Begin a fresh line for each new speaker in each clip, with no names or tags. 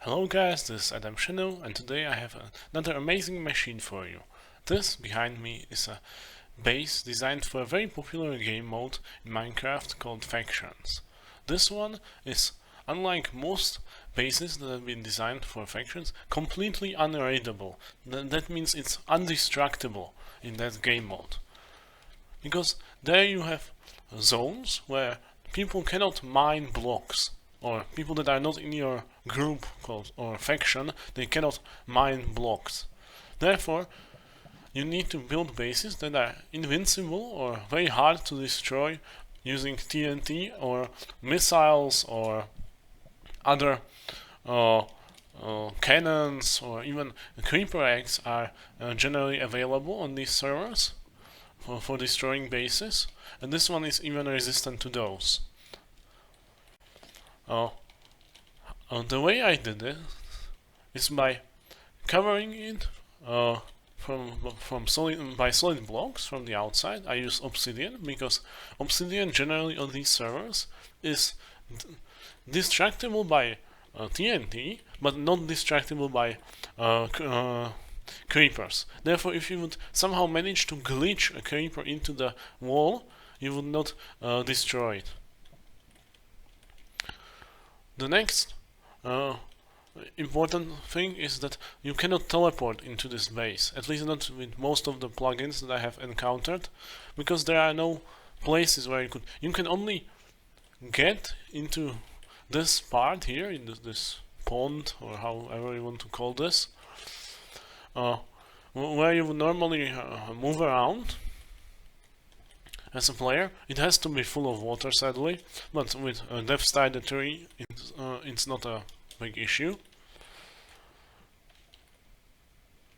Hello guys, this is Adam Channel, and today I have another amazing machine for you. This behind me is a base designed for a very popular game mode in Minecraft called Factions. This one is, unlike most bases that have been designed for factions, completely unraidable. That means it's undestructible in that game mode. Because there you have zones where people cannot mine blocks, or people that are not in your group or faction, they cannot mine blocks. Therefore, you need to build bases that are invincible or very hard to destroy using TNT or missiles or other cannons, or even creeper eggs are generally available on these servers for destroying bases, and this one is even resistant to those. The way I did it is by covering it by solid blocks from the outside. I use obsidian because obsidian generally on these servers is destructible by TNT, but not destructible by creepers. Therefore, if you would somehow manage to glitch a creeper into the wall, you would not destroy it. The next important thing is that you cannot teleport into this base, at least not with most of the plugins that I have encountered, because there are no places where you can only get into this part here, in this pond, or however you want to call this, where you would normally move around as a player. It has to be full of water, sadly, but with Death Side 3 it's not a big issue.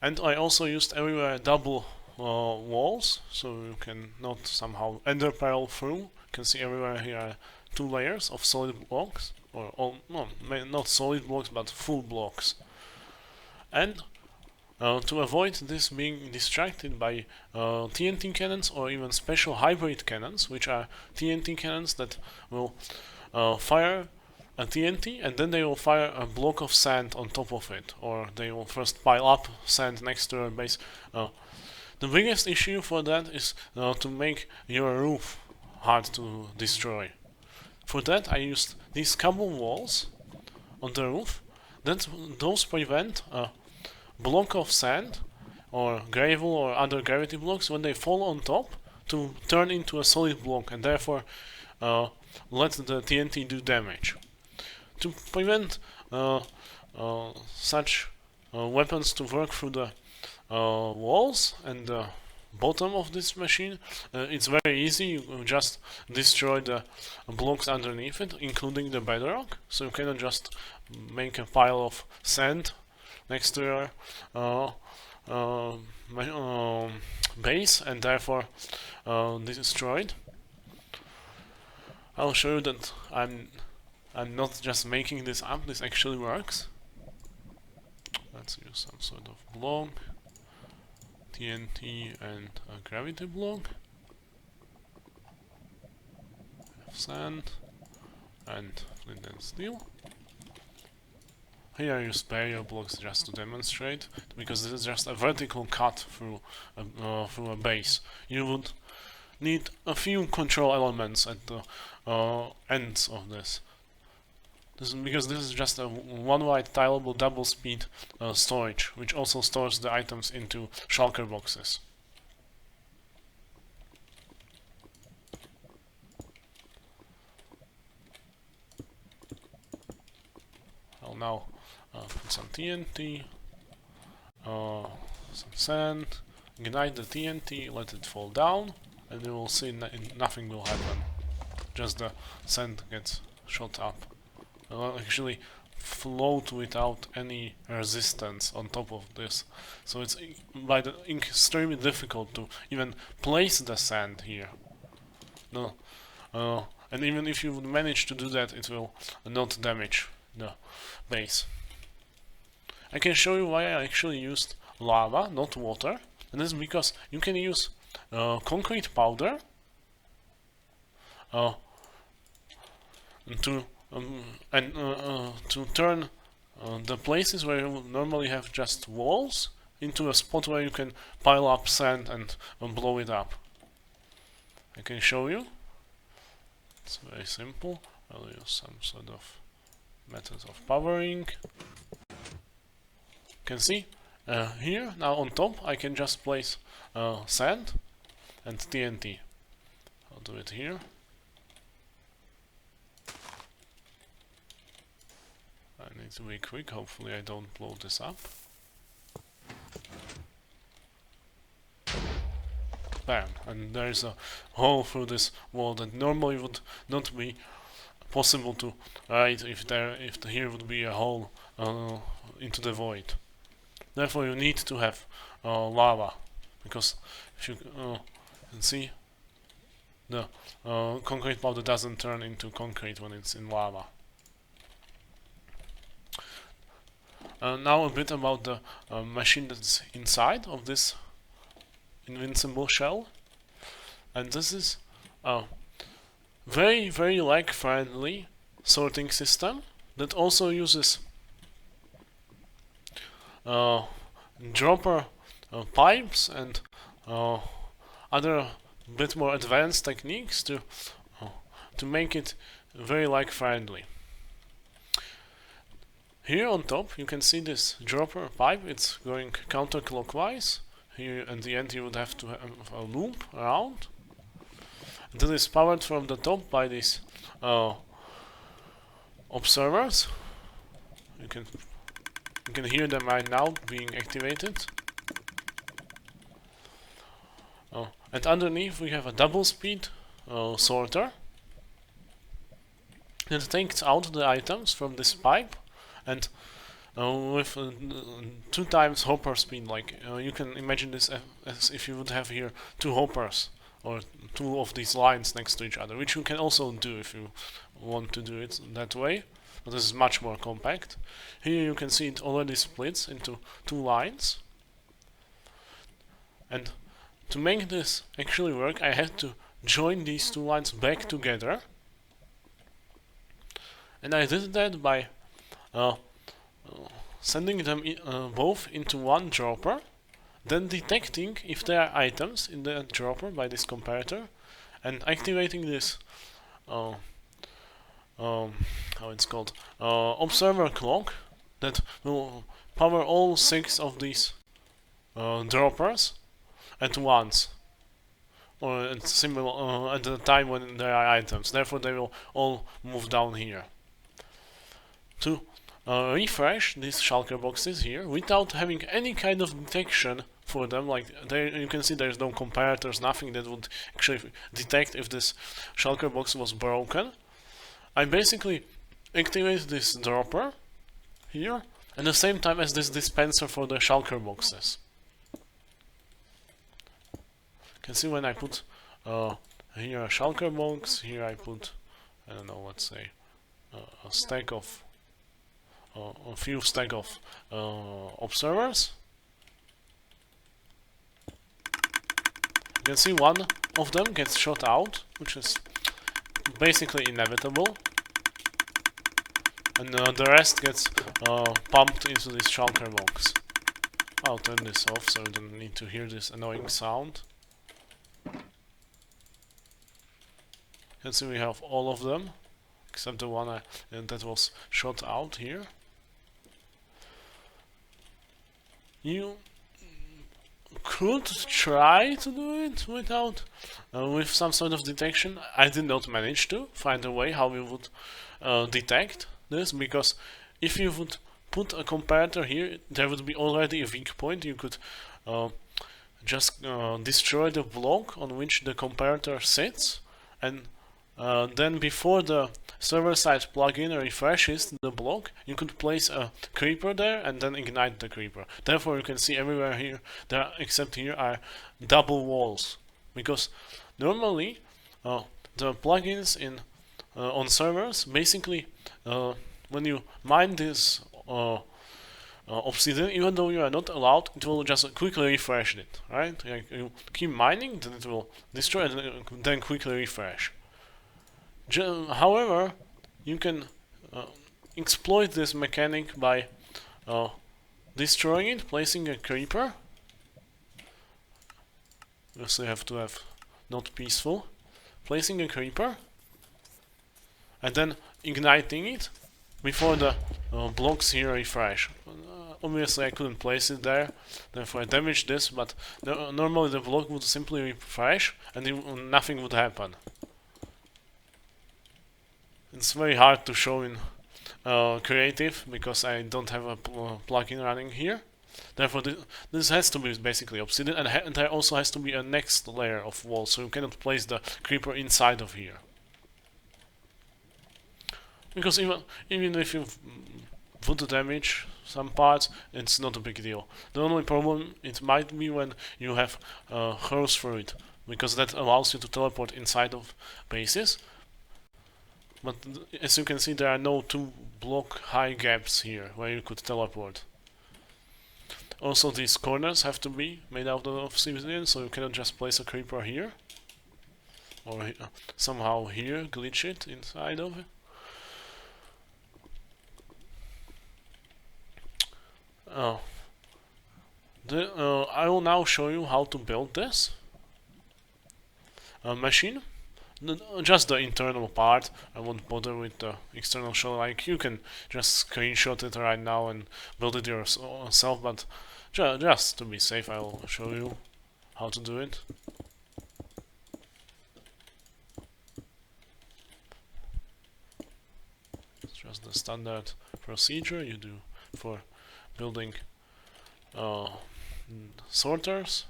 And I also used everywhere double walls, so you can not somehow Enderpearl through. You can see everywhere here are 2 layers of solid blocks, or not solid blocks, but full blocks. And to avoid this being distracted by TNT cannons or even special hybrid cannons, which are TNT cannons that will fire a TNT and then they will fire a block of sand on top of it, or they will first pile up sand next to a base. The biggest issue for that is to make your roof hard to destroy. For that I used these cobble walls on the roof. Those prevent block of sand or gravel or other gravity blocks, when they fall on top, to turn into a solid block and therefore let the TNT do damage. To prevent such weapons to work through the walls and the bottom of this machine, it's very easy. You just destroy the blocks underneath it, including the bedrock, so you cannot just make a pile of sand next to your base and therefore destroy it. I'll show you that I'm not just making this up, this actually works. Let's use some sort of block, TNT and a gravity block, sand and flint and steel. Here I use barrier blocks just to demonstrate, because this is just a vertical cut through a base. You would need a few control elements at the ends of this. Because this is just a one wide tileable double speed storage, which also stores the items into shulker boxes. I'll now put some TNT, some sand, ignite the TNT, let it fall down, and you will see nothing will happen. Just the sand gets shot up. It will actually float without any resistance on top of this. So it's extremely difficult to even place the sand here. No, and even if you would manage to do that, it will not damage the base. I can show you why I actually used lava, not water, and this is because you can use concrete powder to turn the places where you would normally have just walls into a spot where you can pile up sand and blow it up. I can show you. It's very simple. I'll use some sort of method of powering. You can see here now on top I can just place sand and TNT. I'll do it here. I need to be quick, hopefully I don't blow this up. Bam, and there's a hole through this wall that normally would not be possible to write if here would be a hole into the void. Therefore you need to have lava, because if you can see, the concrete powder doesn't turn into concrete when it's in lava. Now a bit about the machine that's inside of this invincible shell, and this is a very lag friendly sorting system that also uses dropper pipes and other bit more advanced techniques to make it very lag friendly. Here on top you can see this dropper pipe, it's going counterclockwise. Here at the end you would have to have a loop around. This is powered from the top by these observers. You can hear them right now being activated. And underneath we have a double speed sorter that takes out the items from this pipe, and with 2 times hopper speed, like you can imagine this as if you would have here 2 hoppers or 2 of these lines next to each other, which you can also do if you want to do it that way, but this is much more compact. Here you can see it already splits into 2 lines, and to make this actually work I had to join these 2 lines back together, and I did that by sending them both into one dropper, then detecting if there are items in the dropper by this comparator, and activating this how it's called observer clock that will power all 6 of these droppers at once, or at similar at the time when there are items. Therefore they will all move down here. To refresh these shulker boxes here without having any kind of detection for them, like there you can see there's no comparators, nothing that would actually detect if this shulker box was broken. I basically activate this dropper here at the same time as this dispenser for the shulker boxes. You can see when I put here a shulker box, here I put, I don't know, let's say a stack of a few stack of observers. You can see one of them gets shot out, which is basically inevitable, and the rest gets pumped into this shulker box. I'll turn this off so you don't need to hear this annoying sound. You can see we have all of them except the one that was shot out here. You could try to do it without with some sort of detection. I did not manage to find a way how we would detect this, because if you would put a comparator here, there would be already a weak point. You could just destroy the block on which the comparator sits, and then before the server-side plugin refreshes the block, you could place a creeper there and then ignite the creeper. Therefore you can see everywhere here, except here, are double walls, because normally the plugins on servers basically when you mine this obsidian, even though you are not allowed, it will just quickly refresh it, right? Like you keep mining, then it will destroy and then quickly refresh. However, you can exploit this mechanic by destroying it, placing a creeper. You also have to have not peaceful. Placing a creeper and then igniting it before the blocks here refresh. Obviously I couldn't place it there, therefore I damaged this, but normally the block would simply refresh and nothing would happen. It's very hard to show in creative because I don't have a plugin running here. Therefore this has to be basically obsidian, and there also has to be a next layer of wall, so you cannot place the creeper inside of here. Because even if you would damage some parts, it's not a big deal. The only problem it might be when you have holes through it, because that allows you to teleport inside of bases. But as you can see, there are no 2 block high gaps here where you could teleport. Also, these corners have to be made out of obsidian, so you cannot just place a creeper here or somehow here glitch it inside of it. I will now show you how to build this machine. Just the internal part. I won't bother with the external shell. Like, you can just screenshot it right now and build it yourself, but just to be safe, I'll show you how to do it. It's just the standard procedure you do for building sorters.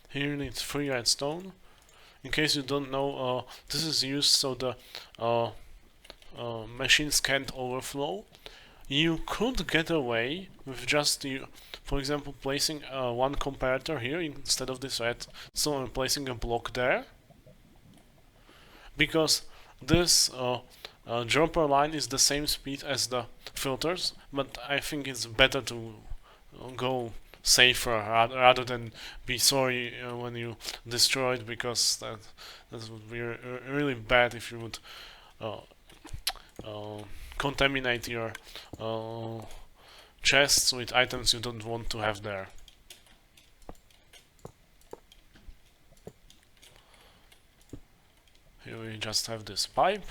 Here you need 3 redstone. In case you don't know, this is used so the machines can't overflow. You could get away with just, for example, placing one comparator here instead of this redstone, placing a block there. Because this dropper line is the same speed as the filters, but I think it's better to go safer rather than be sorry when you destroy it, because that would be really bad if you would contaminate your chests with items you don't want to have there. Here we just have this pipe.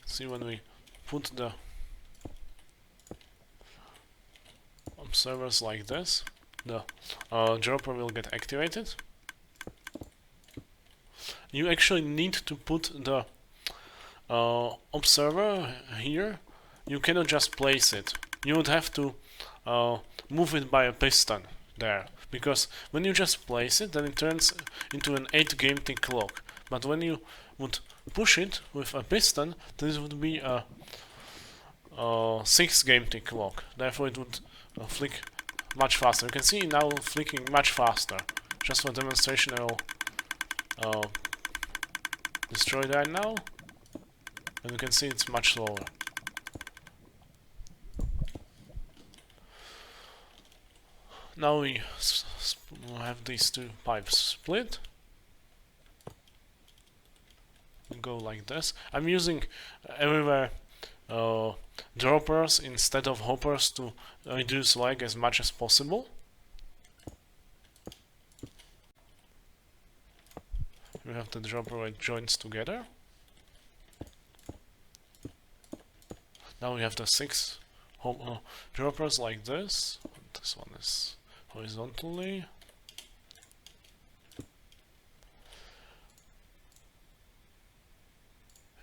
See, when we put the observers like this, the dropper will get activated. You actually need to put the observer here. You cannot just place it. You would have to move it by a piston there, because when you just place it, then it turns into an 8 game tick clock. But when you would push it with a piston, this would be a 6 game tick clock. Therefore it would flick much faster. You can see now flicking much faster. Just for demonstration, I will destroy that now, and you can see it's much slower. Now we have these 2 pipes split. We go like this. I'm using everywhere droppers instead of hoppers to reduce lag as much as possible. We have the dropper joints together. Now we have the 6 droppers like this. This one is horizontally.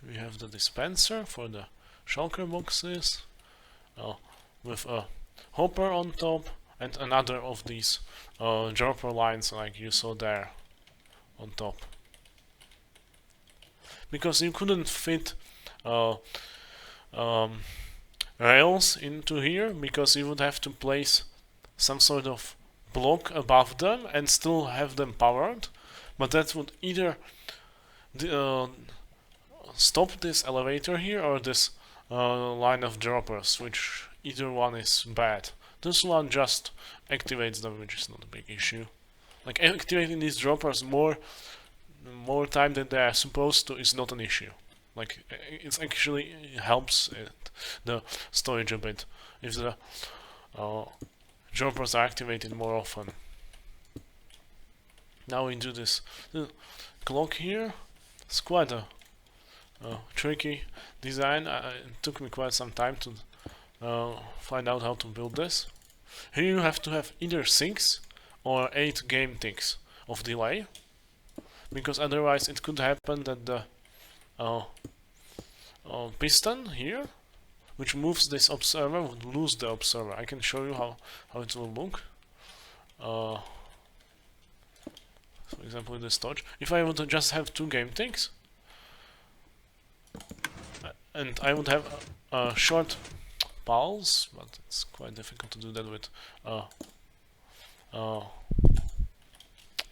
We have the dispenser for the shulker boxes with a hopper on top and another of these dropper lines like you saw there on top. Because you couldn't fit rails into here, because you would have to place some sort of block above them and still have them powered, but that would either stop this elevator here or this line of droppers, which either one is bad. This one just activates them, which is not a big issue. Like activating these droppers more time than they are supposed to is not an issue. Like it actually helps the storage a bit if the droppers are activated more often. Now we do this clock here. It's quite a tricky design. It took me quite some time to find out how to build this. Here you have to have either 6 or 8 game ticks of delay, because otherwise it could happen that the piston here, which moves this observer, would lose the observer. I can show you how it will look. For example, in this torch, if I would just have 2 game ticks, and I would have a short pulse, but it's quite difficult to do that with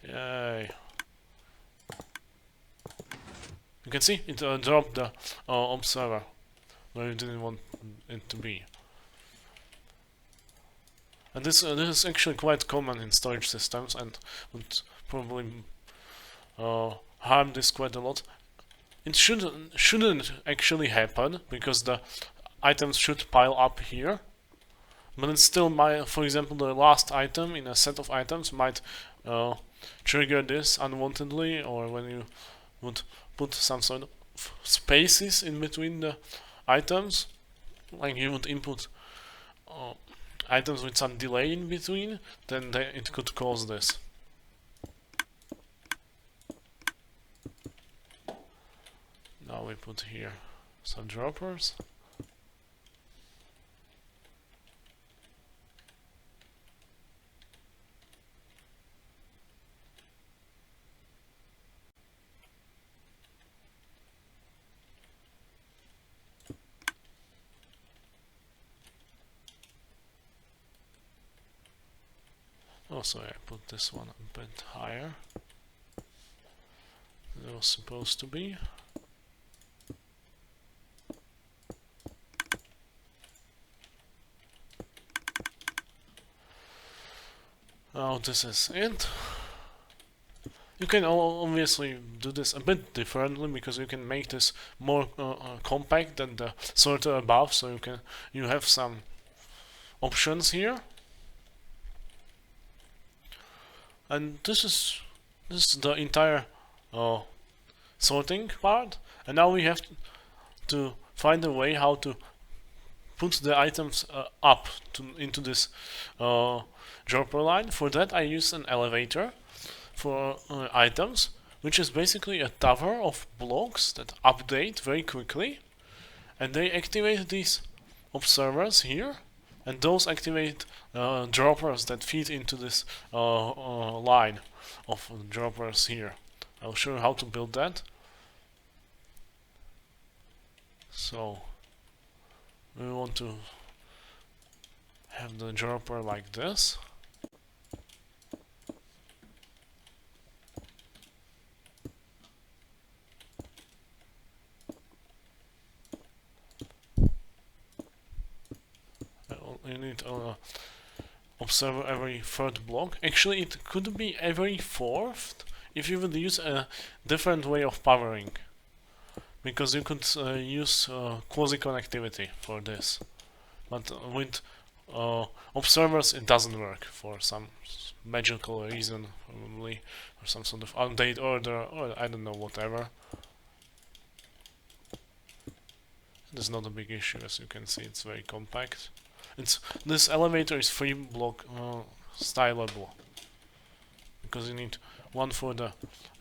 yay. You can see it dropped the observer where you didn't want it to be. And this is actually quite common in storage systems and would probably harm this quite a lot. It shouldn't actually happen, because the items should pile up here, but it still might. For example, the last item in a set of items might trigger this unwantedly, or when you would put some sort of spaces in between the items, like you would input items with some delay in between, then it could cause this. Now we put here some droppers. Also, I put this one a bit higher than it was supposed to be. Now this is it. You can obviously do this a bit differently, because you can make this more compact than the sorter above, so you have some options here. And this is the entire sorting part, and now we have to find a way how to put the items up into this dropper line. For that I use an elevator for items, which is basically a tower of blocks that update very quickly, and they activate these observers here, and those activate droppers that feed into this line of droppers here. I'll show you how to build that. So we want to have the dropper like this. You need observer every third block. Actually, it could be every fourth if you would use a different way of powering, because you could use quasi-connectivity for this, but with observers it doesn't work for some magical reason, probably, or some sort of update order, or I don't know, whatever. This is not a big issue, as you can see, it's very compact. This elevator is 3 block stylable, because you need one for the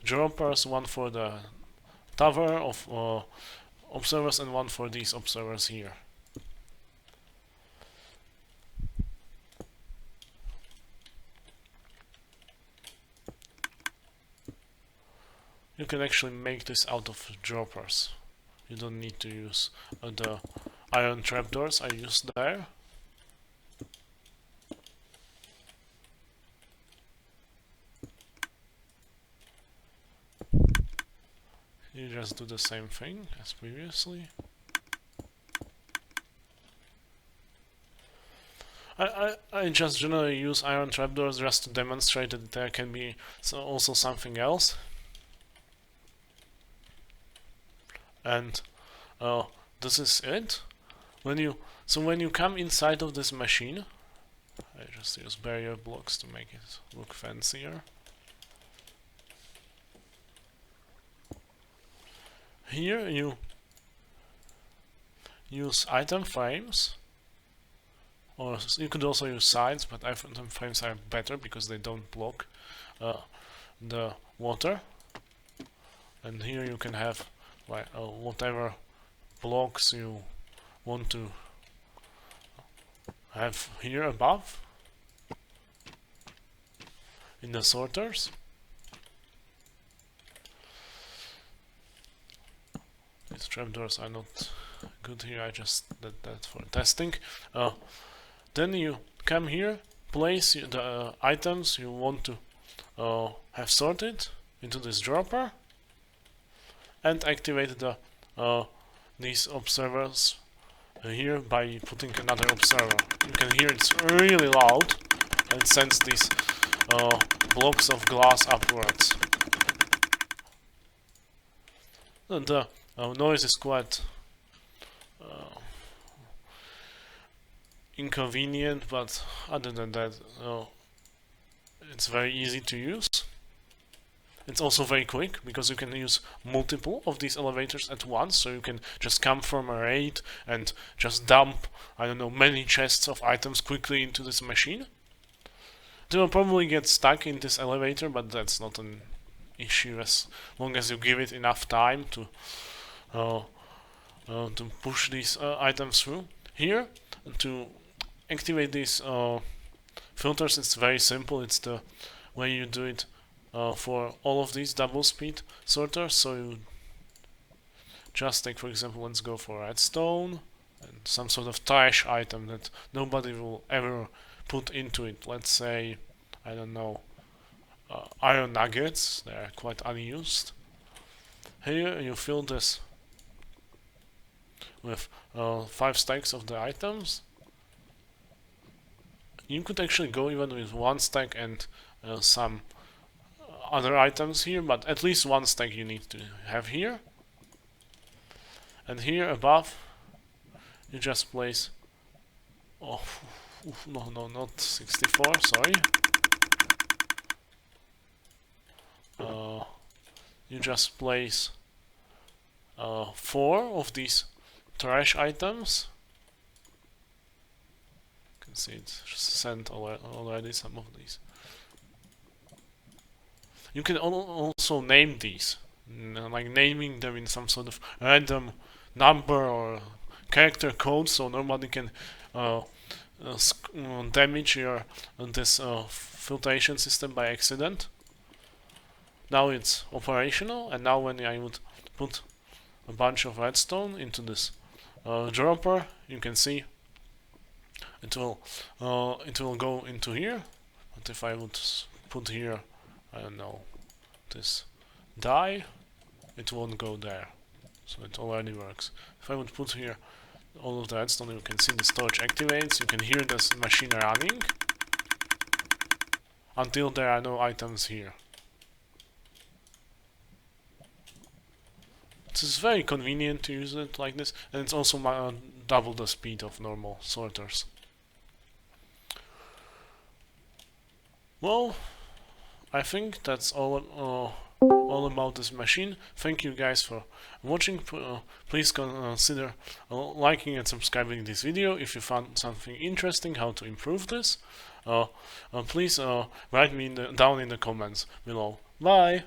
droppers, one for the tower of observers, and one for these observers here. You can actually make this out of droppers. You don't need to use the iron trapdoors I used there. You just do the same thing as I I just generally use iron trapdoors just to demonstrate that there can be also something else. And this is it. When you come inside of this machine, I just use barrier blocks to make it look fancier. Here you use item frames, or you could also use sides, but item frames are better because they don't block the water. And here you can have like whatever blocks you want to have here above in the sorters. These trapdoors are not good here, I just did that for testing. Then you come here, place the items you want to have sorted into this dropper, and activate the these observers here by putting another observer. You can hear it's really loud and sends these blocks of glass upwards. And the noise is quite inconvenient, but other than that, it's very easy to use. It's also very quick because you can use multiple of these elevators at once, so you can just come from a raid and just dump, I don't know, many chests of items quickly into this machine. They will probably get stuck in this elevator, but that's not an issue as long as you give it enough time to push these items through. Here, to activate these filters, it's very simple. It's the way you do it for all of these double speed sorters. So you just take, for example, let's go for redstone and some sort of trash item that nobody will ever put into it. Let's say, I don't know, iron nuggets. They are quite unused. Here you fill this with 5 stacks of the items. You could actually go even with 1 stack and some other items here, but at least 1 stack you need to have here. And here above you just place, oh no, not 64, sorry. You just place 4 of these trash items. You can see it's sent already some of these. You can also name these, like naming them in some sort of random number or character code, so nobody can damage your this filtration system by accident. Now it's operational, and now when I would put a bunch of redstone into this dropper, you can see it will go into here. But if I would put here, I don't know, this dye, it won't go there. So it already works. If I would put here all of the redstone, you can see the storage activates. You can hear this machine running until there are no items here. It's very convenient to use it like this, and it's also double the speed of normal sorters. Well, I think that's all about this machine. Thank you guys for watching. Please consider liking and subscribing this video if you found something interesting how to improve this. Please write me down in the comments below. Bye!